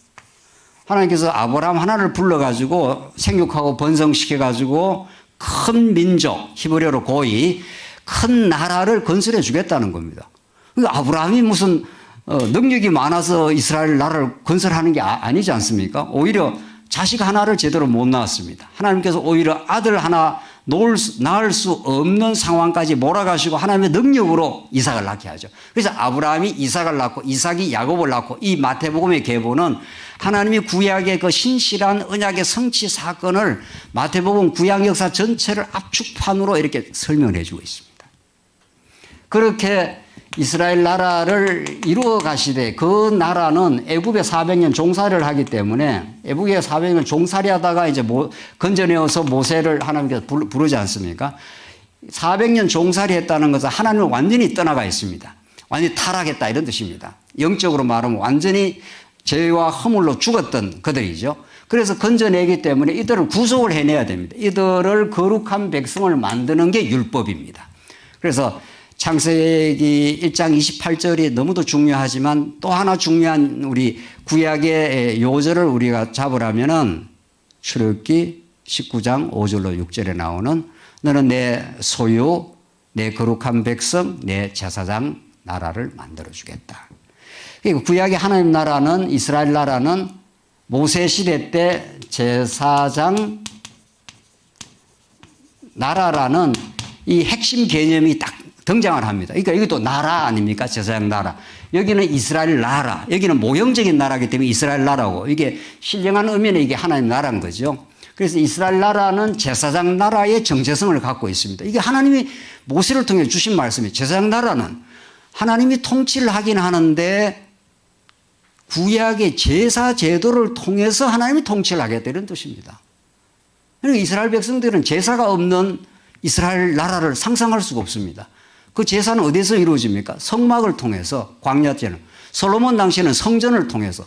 하나님께서 아브라함 하나를 불러가지고 생육하고 번성시켜가지고 큰 민족, 히브리어로 고이, 큰 나라를 건설해 주겠다는 겁니다. 아브라함이 무슨 능력이 많아서 이스라엘 나라를 건설하는 게 아니지 않습니까? 오히려 자식 하나를 제대로 못 낳았습니다. 하나님께서 오히려 아들 하나 낳을 수 없는 상황까지 몰아가시고 하나님의 능력으로 이삭을 낳게 하죠. 그래서 아브라함이 이삭을 낳고 이삭이 야곱을 낳고 이 마태복음의 계보는 하나님이 구약의 그 신실한 언약의 성취 사건을 마태복음 구약 역사 전체를 압축판으로 이렇게 설명을 해주고 있습니다. 그렇게 이스라엘 나라를 이루어 가시되 그 나라는 애굽에 400년 종살이를 하기 때문에 애굽에 400년 종살이 하다가 이제 건져내어서 모세를 하나님께서 부르지 않습니까? 400년 종살이 했다는 것은 하나님을 완전히 떠나가 있습니다. 완전히 타락했다 이런 뜻입니다. 영적으로 말하면 완전히 죄와 허물로 죽었던 그들이죠. 그래서 건져내기 때문에 이들을 구속을 해내야 됩니다. 이들을 거룩한 백성을 만드는 게 율법입니다. 그래서 창세기 1장 28절이 너무도 중요하지만 또 하나 중요한 우리 구약의 요절을 우리가 잡으라면은 출애굽기 19장 5절로 6절에 나오는 너는 내 소유, 내 거룩한 백성, 내 제사장 나라를 만들어 주겠다. 구약의 하나님 나라는 이스라엘 나라는 모세 시대 때 제사장 나라라는 이 핵심 개념이 딱 등장을 합니다. 그러니까 이것도 나라 아닙니까? 제사장 나라. 여기는 이스라엘 나라. 여기는 모형적인 나라이기 때문에 이스라엘 나라고. 이게 신령한 의미는 이게 하나님 나라인 거죠. 그래서 이스라엘 나라는 제사장 나라의 정체성을 갖고 있습니다. 이게 하나님이 모세를 통해 주신 말씀이에요. 제사장 나라는 하나님이 통치를 하긴 하는데 구약의 제사 제도를 통해서 하나님이 통치를 하겠다 이런 뜻입니다. 그러니까 이스라엘 백성들은 제사가 없는 이스라엘 나라를 상상할 수가 없습니다. 그 제사는 어디서 이루어집니까? 성막을 통해서 광야때는 솔로몬 당시에는 성전을 통해서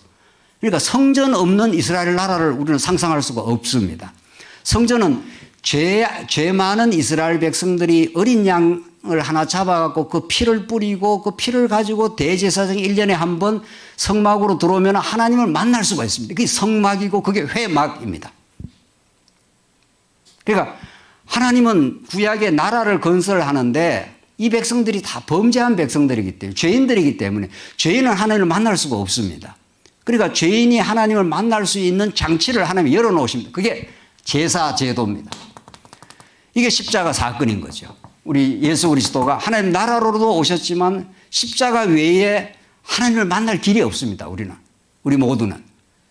그러니까 성전 없는 이스라엘 나라를 우리는 상상할 수가 없습니다. 성전은 죄 많은 이스라엘 백성들이 어린 양을 하나 잡아갖고 그 피를 뿌리고 그 피를 가지고 대제사장이 1년에 한 번 성막으로 들어오면 하나님을 만날 수가 있습니다. 그게 성막이고 그게 회막입니다. 그러니까 하나님은 구약의 나라를 건설하는데 이 백성들이 다 범죄한 백성들이기 때문에 죄인들이기 때문에 죄인은 하나님을 만날 수가 없습니다. 그러니까 죄인이 하나님을 만날 수 있는 장치를 하나님이 열어놓으십니다. 그게 제사 제도입니다. 이게 십자가 사건인 거죠. 우리 예수 그리스도가 하나님 나라로도 오셨지만 십자가 외에 하나님을 만날 길이 없습니다. 우리 모두는.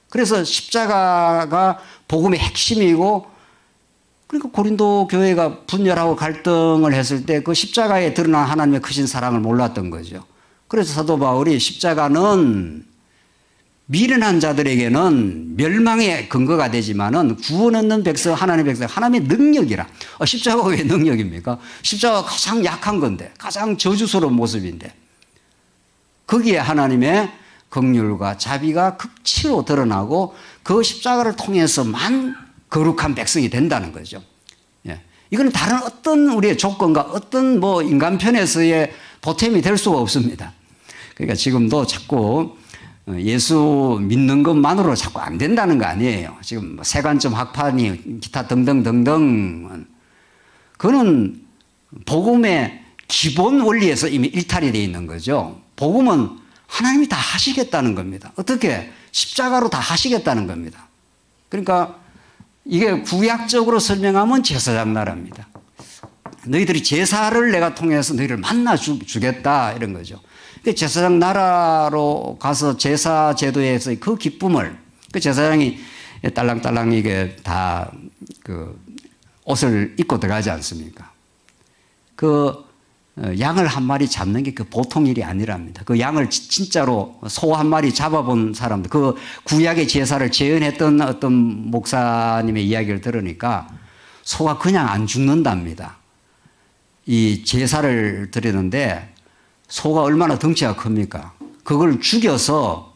그래서 십자가가 복음의 핵심이고 그러니까 고린도 교회가 분열하고 갈등을 했을 때 그 십자가에 드러난 하나님의 크신 사랑을 몰랐던 거죠. 그래서 사도 바울이 십자가는 미련한 자들에게는 멸망의 근거가 되지만은 구원 얻는 백성, 하나님의 백성, 하나님의 능력이라. 십자가가 왜 능력입니까? 십자가가 가장 약한 건데, 가장 저주스러운 모습인데, 거기에 하나님의 긍휼과 자비가 극치로 드러나고 그 십자가를 통해서만 거룩한 백성이 된다는 거죠. 예. 이건 다른 어떤 우리의 조건과 어떤 뭐 인간편에서의 보탬이 될 수가 없습니다. 그러니까 지금도 자꾸 예수 믿는 것만으로 자꾸 안 된다는 거 아니에요. 지금 세관점 학파니 기타 등등등등. 그거는 복음의 기본 원리에서 이미 일탈이 되어 있는 거죠. 복음은 하나님이 다 하시겠다는 겁니다. 어떻게? 십자가로 다 하시겠다는 겁니다. 그러니까 이게 구약적으로 설명하면 제사장 나라입니다. 너희들이 제사를 내가 통해서 너희를 만나 주겠다 이런 거죠. 제사장 나라로 가서 제사 제도에서 그 기쁨을 그 제사장이 딸랑딸랑 이게 다 그 옷을 입고 들어가지 않습니까? 그 양을 한 마리 잡는 게 그 보통 일이 아니랍니다. 그 양을 진짜로 소 한 마리 잡아본 사람들, 그 구약의 제사를 재현했던 어떤 목사님의 이야기를 들으니까 소가 그냥 안 죽는답니다. 이 제사를 드리는데 소가 얼마나 덩치가 큽니까? 그걸 죽여서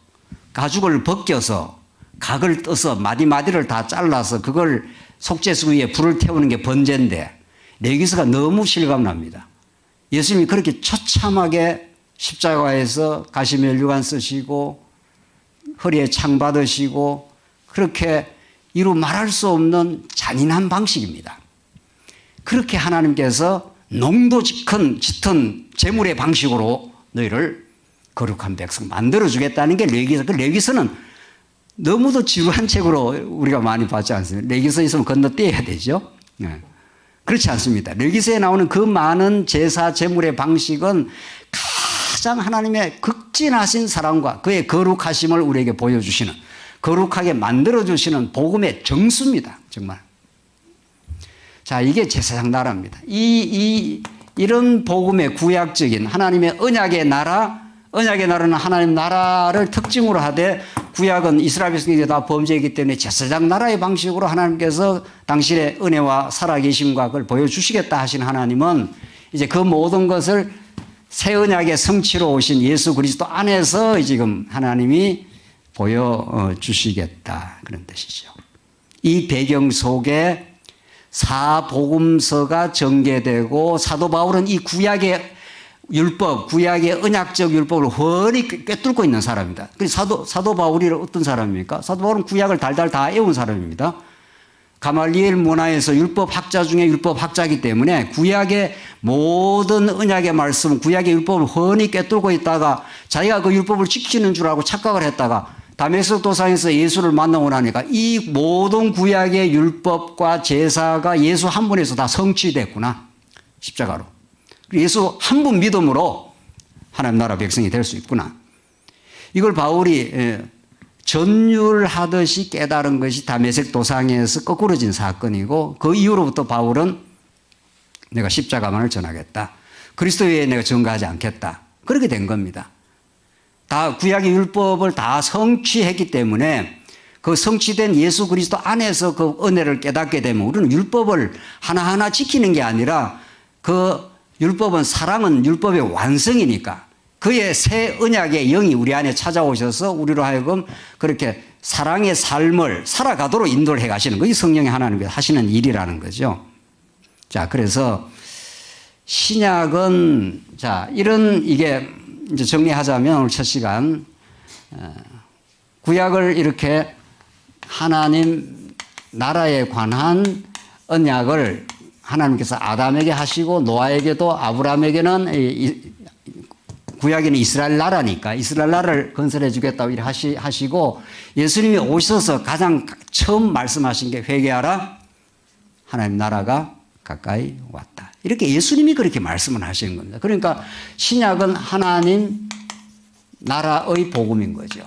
가죽을 벗겨서 각을 떠서 마디마디를 다 잘라서 그걸 속죄수 위에 불을 태우는 게 번제인데 레위기서가 너무 실감납니다. 예수님이 그렇게 처참하게 십자가에서 가시면류관 쓰시고 허리에 창 받으시고 그렇게 이루 말할 수 없는 잔인한 방식입니다. 그렇게 하나님께서 농도짙은 제물의 방식으로 너희를 거룩한 백성 만들어주겠다는 게 레위기서. 그 레위기서는 너무도 지루한 책으로 우리가 많이 봤지 않습니까? 레위기서 있으면 건너뛰어야 되죠. 네. 그렇지 않습니다. 레위기서에 나오는 그 많은 제사 제물의 방식은 가장 하나님의 극진하신 사랑과 그의 거룩하심을 우리에게 보여주시는, 거룩하게 만들어주시는 복음의 정수입니다. 정말. 자, 이게 제사장 나라입니다. 이런 복음의 구약적인 하나님의 언약의 나라는 하나님 나라를 특징으로 하되, 구약은 이스라엘 백성들이 다 범죄이기 때문에 제사장 나라의 방식으로 하나님께서 당신의 은혜와 살아계심과 그걸 보여주시겠다 하신 하나님은 이제 그 모든 것을 새 언약의 성취로 오신 예수 그리스도 안에서 지금 하나님이 보여주시겠다, 그런 뜻이죠. 이 배경 속에 사복음서가 전개되고 사도 바울은 이 구약의 율법, 구약의 언약적 율법을 훤히 꿰뚫고 있는 사람입니다. 사도 바울이 어떤 사람입니까? 사도 바울은 구약을 달달 다 외운 사람입니다. 가말리엘 문화에서 율법 학자 중에 율법 학자이기 때문에 구약의 모든 언약의 말씀, 구약의 율법을 훤히 꿰뚫고 있다가 자기가 그 율법을 지키는 줄 알고 착각을 했다가 다메섹 도상에서 예수를 만나고 나니까 이 모든 구약의 율법과 제사가 예수 한 분에서 다 성취됐구나, 십자가로. 예수 한 분 믿음으로 하나님 나라 백성이 될 수 있구나. 이걸 바울이 전율하듯이 깨달은 것이 다메섹 도상에서 거꾸러진 사건이고, 그 이후로부터 바울은 내가 십자가만을 전하겠다, 그리스도 외에 내가 전가하지 않겠다, 그렇게 된 겁니다. 다 구약의 율법을 다 성취했기 때문에 그 성취된 예수 그리스도 안에서 그 은혜를 깨닫게 되면 우리는 율법을 하나하나 지키는 게 아니라, 그 율법은, 사랑은 율법의 완성이니까 그의 새 언약의 영이 우리 안에 찾아오셔서 우리로 하여금 그렇게 사랑의 삶을 살아가도록 인도를 해 가시는 것이 성령이 하나님께서 하시는 일이라는 거죠. 자, 그래서 신약은, 자, 이게 이제 정리하자면 오늘 첫 시간, 구약을 이렇게 하나님 나라에 관한 언약을 하나님께서 아담에게 하시고 노아에게도, 아브라함에게는 구약에는 이스라엘 나라니까 이스라엘 나라를 건설해 주겠다고 하시고, 예수님이 오셔서 가장 처음 말씀하신 게 회개하라, 하나님 나라가 가까이 왔다. 이렇게 예수님이 그렇게 말씀을 하시는 겁니다. 그러니까 신약은 하나님 나라의 복음인 거죠.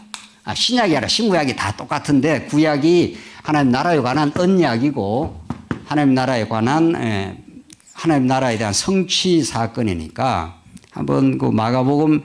신약이 아니라 신구약이 다 똑같은데, 구약이 하나님 나라에 관한 언약이고 하나님 나라에 관한 하나님 나라에 대한 성취 사건이니까, 한번 그 마가복음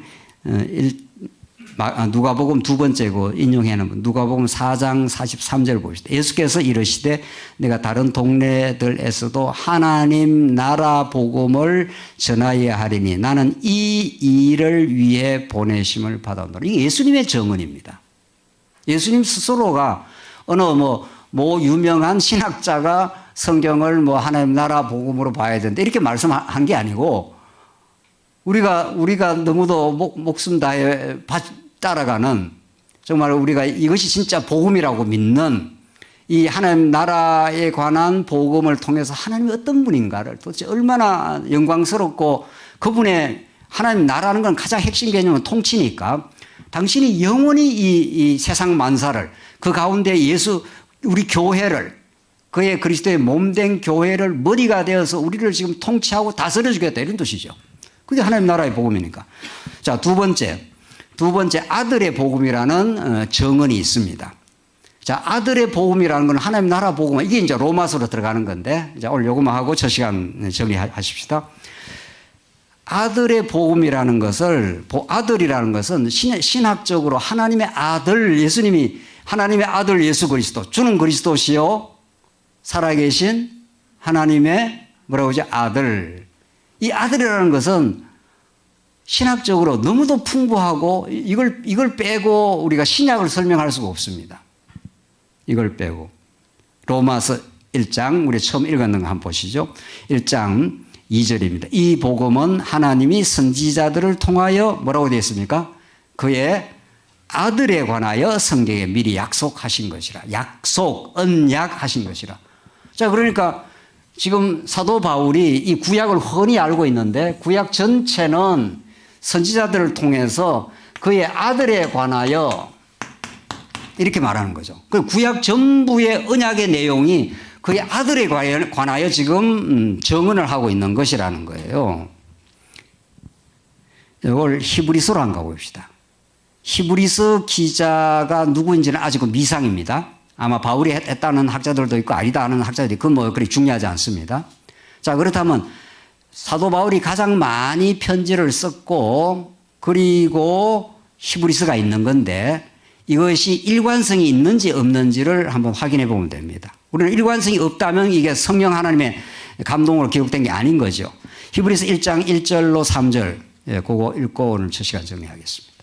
누가복음 두 번째고 인용해 놓은 누가복음 4장 43절 보시다. 예수께서 이르시되 내가 다른 동네들에서도 하나님 나라 복음을 전하여야 하리니 나는 이 일을 위해 보내심을 받았노라. 이게 예수님의 정언입니다. 예수님 스스로가 어느 뭐 유명한 신학자가 성경을 하나님 나라 복음으로 봐야 된다 이렇게 말씀한 게 아니고, 우리가 너무도 목숨 다해 따라가는, 정말 우리가 이것이 진짜 복음이라고 믿는 이 하나님 나라에 관한 복음을 통해서 하나님이 어떤 분인가를 도대체 얼마나 영광스럽고, 그분의 하나님 나라는 건 가장 핵심 개념은 통치니까 당신이 영원히 이 세상 만사를, 그 가운데 우리 교회를, 그의 그리스도의 몸된 교회를 머리가 되어서 우리를 지금 통치하고 다스려 주겠다, 이런 뜻이죠. 그게 하나님 나라의 복음이니까. 자, 두 번째 아들의 복음이라는 정언이 있습니다. 자, 아들의 복음이라는 건 하나님 나라 복음, 이게 이제 로마서로 들어가는 건데, 이제 오늘 요거만 하고 저 시간 정리하십시다. 아들의 복음이라는 것을, 아들이라는 것은 신학적으로 하나님의 아들, 예수님이 하나님의 아들 예수 그리스도, 주는 그리스도시요 살아계신 하나님의 뭐라고 하죠? 아들. 이 아들이라는 것은 신학적으로 너무도 풍부하고, 이걸 빼고 우리가 신약을 설명할 수가 없습니다. 이걸 빼고. 로마서 1장, 우리 처음 읽었는 거 한번 보시죠. 1장 2절입니다. 이 복음은 하나님이 선지자들을 통하여 뭐라고 되어 있습니까? 그의 아들에 관하여 성경에 미리 약속하신 것이라. 언약하신 것이라. 자, 그러니까 지금 사도 바울이 이 구약을 훤히 알고 있는데, 구약 전체는 선지자들을 통해서 그의 아들에 관하여 이렇게 말하는 거죠. 그 구약 전부의 언약의 내용이 그의 아들에 관하여 지금 정언을 하고 있는 것이라는 거예요. 이걸 히브리서로 한번 가봅시다. 히브리서 기자가 누구인지는 아직은 미상입니다. 아마 바울이 했다는 학자들도 있고 아니다 하는 학자들이 그건 뭐 그리 중요하지 않습니다. 자, 그렇다면 사도 바울이 가장 많이 편지를 썼고 그리고 히브리서가 있는 건데 이것이 일관성이 있는지 없는지를 한번 확인해 보면 됩니다. 우리는 일관성이 없다면 이게 성령 하나님의 감동으로 기록된 게 아닌 거죠. 히브리서 1장 1절로 3절 그거 읽고 오늘 첫 시간 정리하겠습니다.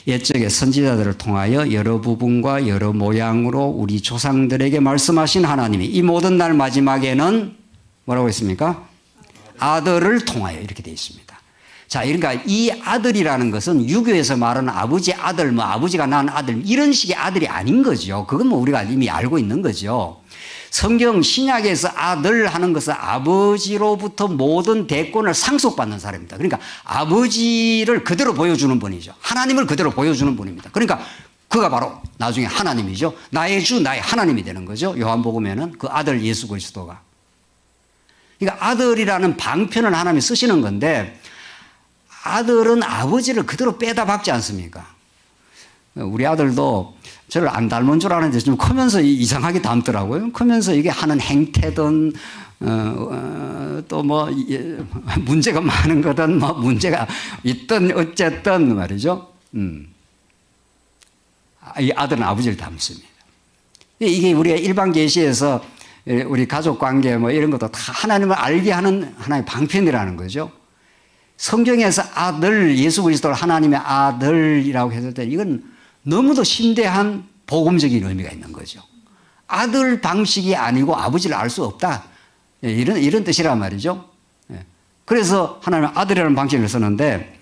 옛적에 선지자들을 통하여 여러 부분과 여러 모양으로 우리 조상들에게 말씀하신 하나님이 이 모든 날 마지막에는 뭐라고 했습니까? 아들을 통하여 이렇게 되어 있습니다. 자, 그러니까 이 아들이라는 것은 유교에서 말하는 아버지 아들, 뭐 아버지가 낳은 아들 이런 식의 아들이 아닌 거죠. 그건 뭐 우리가 이미 알고 있는 거죠. 성경 신약에서 아들 하는 것은 아버지로부터 모든 대권을 상속받는 사람입니다. 그러니까 아버지를 그대로 보여주는 분이죠. 하나님을 그대로 보여주는 분입니다. 그러니까 그가 바로 나중에 하나님이죠. 나의 주, 나의 하나님이 되는 거죠. 요한복음에는 그 아들 예수 그리스도가. 그러니까 아들이라는 방편을 하나님이 쓰시는 건데 아들은 아버지를 그대로 빼다 박지 않습니까? 우리 아들도 저를 안 닮은 줄 아는데 좀 크면서 이상하게 닮더라고요. 크면서 이게 하는 행태든 또 뭐 문제가 많은 거든 뭐 문제가 있든 어쨌든 말이죠. 이 아들은 아버지를 닮습니다. 이게 우리가 일반 계시에서 우리 가족 관계 뭐 이런 것도 다 하나님을 알게 하는 하나의 방편이라는 거죠. 성경에서 아들, 예수 그리스도를 하나님의 아들이라고 했을 때 이건 너무도 심대한 복음적인 의미가 있는 거죠. 아들 방식이 아니고 아버지를 알 수 없다. 이런 뜻이란 말이죠. 그래서 하나님의 아들이라는 방식을 쓰는데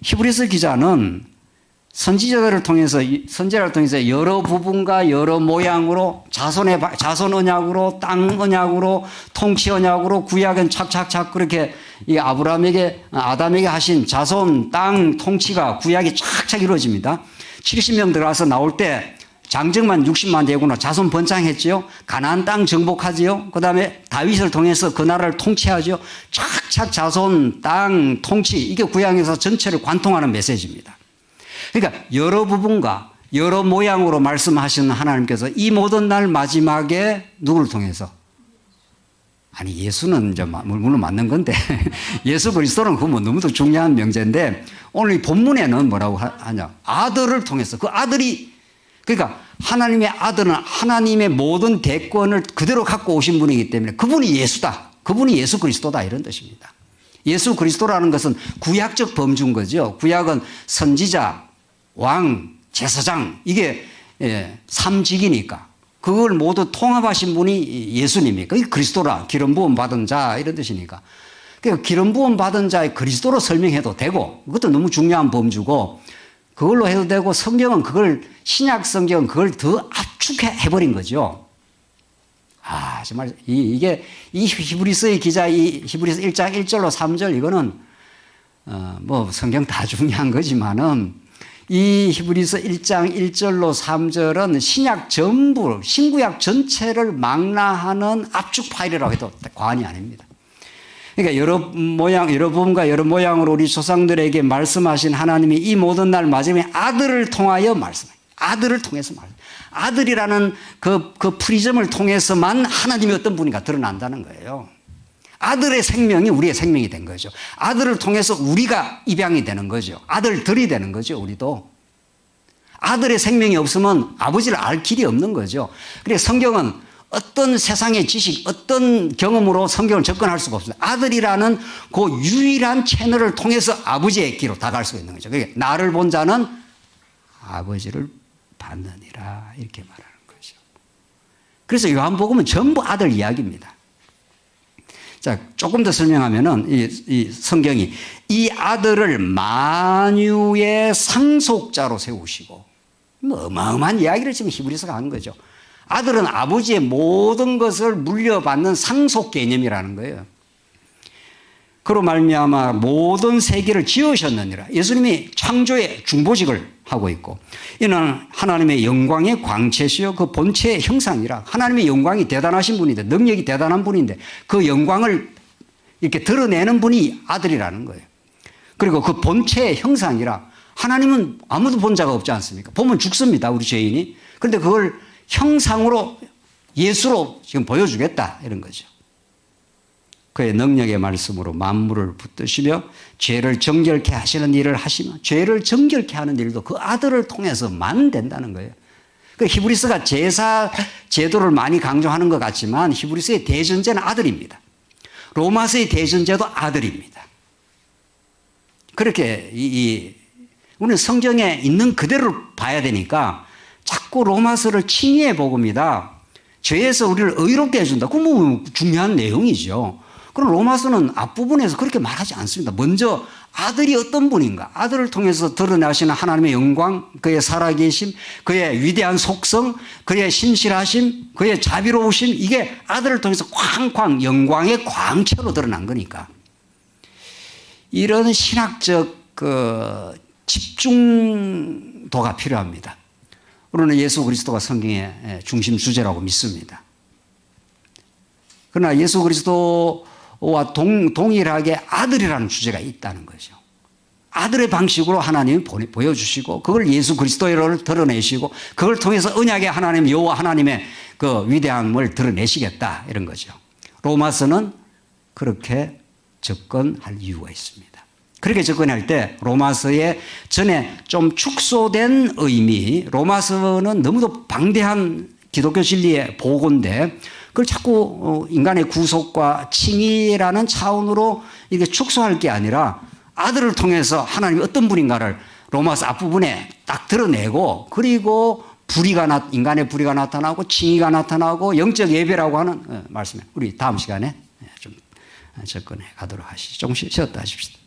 히브리서 기자는 선지자를 통해서 여러 부분과 여러 모양으로 자손 언약으로 땅 언약으로 통치 언약으로 구약은 착착착 그렇게 이 아담에게 하신 자손 땅 통치가 구약이 착착 이루어집니다. 70명 들어가서 나올 때 장정만 60만 되구나 자손 번창했지요. 가나안 땅 정복하지요. 그다음에 다윗을 통해서 그 나라를 통치하죠. 착착 자손 땅 통치 이게 구약에서 전체를 관통하는 메시지입니다. 그러니까 여러 부분과 여러 모양으로 말씀하시는 하나님께서 이 모든 날 마지막에 누구를 통해서 아니 예수는 이제 물론 맞는 건데 예수 그리스도는 그거 뭐 너무도 중요한 명제인데 오늘 이 본문에는 뭐라고 하냐 아들을 통해서 그 아들이 그러니까 하나님의 아들은 하나님의 모든 대권을 그대로 갖고 오신 분이기 때문에 그분이 예수다. 그분이 예수 그리스도다 이런 뜻입니다. 예수 그리스도라는 것은 구약적 범주인 거죠. 구약은 선지자, 왕, 제사장 이게 삼직이니까 그걸 모두 통합하신 분이 예수님이니까 이게 그리스도라 기름 부음 받은 자 이런 뜻이니까 그러니까 기름 부음 받은 자의 그리스도로 설명해도 되고 그것도 너무 중요한 범주고 그걸로 해도 되고 성경은 그걸 신약 성경은 그걸 더 압축해 버린 거죠. 아 정말 이게 이 히브리서의 기자 이 히브리서 1장 1절로 3절 이거는 뭐 성경 다 중요한 거지만은 이 히브리서 1장 1절로 3절은 신약 전부 신구약 전체를 망라하는 압축 파일이라고 해도 과언이 아닙니다. 그러니까 여러 부분과 여러 모양으로 우리 조상들에게 말씀하신 하나님이 이 모든 날 마지막에 아들을 통하여 말씀해요. 아들을 통해서 말씀. 아들이라는 그 프리즘을 통해서만 하나님이 어떤 분인가 드러난다는 거예요. 아들의 생명이 우리의 생명이 된 거죠. 아들을 통해서 우리가 입양이 되는 거죠. 아들들이 되는 거죠. 우리도. 아들의 생명이 없으면 아버지를 알 길이 없는 거죠. 그래서 성경은 어떤 세상의 지식, 어떤 경험으로 성경을 접근할 수가 없습니다. 아들이라는 그 유일한 채널을 통해서 아버지의 길로 다가갈 수가 있는 거죠. 그러니까 나를 본 자는 아버지를 받느니라 이렇게 말하는 거죠. 그래서 요한복음은 전부 아들 이야기입니다. 자, 조금 더 설명하면은 이 성경이 이 아들을 만유의 상속자로 세우시고 뭐 어마어마한 이야기를 지금 히브리서가 하는 거죠. 아들은 아버지의 모든 것을 물려받는 상속 개념이라는 거예요. 그로 말미암아 모든 세계를 지으셨느니라. 예수님이 창조의 중보직을 하고 있고, 이는 하나님의 영광의 광채시요 그 본체의 형상이라. 하나님의 영광이 대단하신 분인데, 능력이 대단한 분인데 그 영광을 이렇게 드러내는 분이 아들이라는 거예요. 그리고 그 본체의 형상이라. 하나님은 아무도 본 자가 없지 않습니까? 보면 죽습니다, 우리 죄인이. 그런데 그걸 형상으로, 예수로 지금 보여주겠다, 이런 거죠. 그의 능력의 말씀으로 만물을 붙드시며 죄를 정결케 하시는 일을 하시면, 죄를 정결케 하는 일도 그 아들을 통해서만 된다는 거예요. 그 히브리서가 제사 제도를 많이 강조하는 것 같지만 히브리서의 대전제는 아들입니다. 로마서의 대전제도 아들입니다. 그렇게 우리는 성경에 있는 그대로 봐야 되니까 자꾸 로마서를 칭의해 복음이다, 죄에서 우리를 의롭게 해준다, 그건 뭐 중요한 내용이죠. 그럼 로마서는 앞부분에서 그렇게 말하지 않습니다. 먼저 아들이 어떤 분인가, 아들을 통해서 드러나시는 하나님의 영광, 그의 살아계심, 그의 위대한 속성, 그의 신실하심, 그의 자비로우심, 이게 아들을 통해서 쾅쾅 영광의 광채로 드러난 거니까. 이런 신학적 집중도가 필요합니다. 우리는 예수 그리스도가 성경의 중심 주제라고 믿습니다. 그러나 예수 그리스도와 동일하게 아들이라는 주제가 있다는 거죠. 아들의 방식으로 하나님이 보여주시고 그걸 예수 그리스도를 드러내시고 그걸 통해서 언약의 하나님 여호와 하나님의 그 위대함을 드러내시겠다, 이런 거죠. 로마서는 그렇게 접근할 이유가 있습니다. 그렇게 접근할 때 로마서의 전에 좀 축소된 의미, 로마서는 너무도 방대한 기독교 진리의 보고인데 그걸 자꾸 인간의 구속과 칭의라는 차원으로 이게 축소할 게 아니라 아들을 통해서 하나님이 어떤 분인가를 로마서 앞부분에 딱 드러내고, 그리고 인간의 불의가 나타나고 칭의가 나타나고 영적 예배라고 하는 말씀에 우리 다음 시간에 좀 접근해 가도록 하시죠. 조금씩 쉬었다 하십시다.